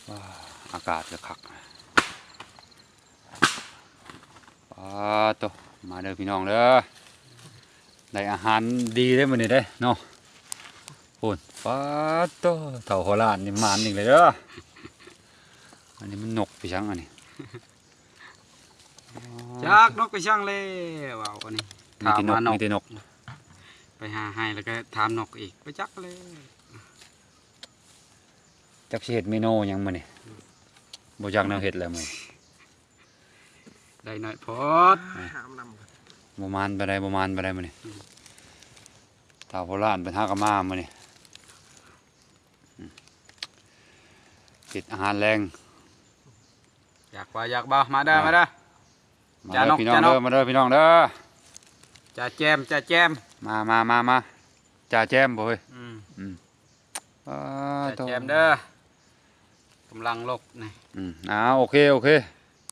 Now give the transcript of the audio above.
ว้าอากาศก็คักตัวมาเด้อพี่น้องเด้อได้อาหารดีได้มื้อนี้เด้เนาะโอนตัวเต่าโหราณนี่มานอีกเลยเด้ออันนี้มันนกไปช่างอันนี้ จักนกไปช่างเลยว้าวอันนี้ มีแต่นกมีแต่นก ไปหาให้แล้วก็ถามนกอีกไปจักเลย จักสิเฮ็ดเมนูหยังมื้อนี้บ่จักแนวเฮ็ดแล้วมื้อ ได้หน่อยพอด บ่มานไปได้มื้อนี้เต่าโหราณเป็นหากะมามื้อนี้เฮ็ดอาหารแรง อยากบ่มาเด้อมาเด้อ มา จ่า เด้ น อก พี่น้อง จ่านก เด้อมาเด้อพี่น้องเด้อ จะแจม มาจ่าแจมบ่เฮ้ยจะแจมเด้อกำลังลกนี่ โอเค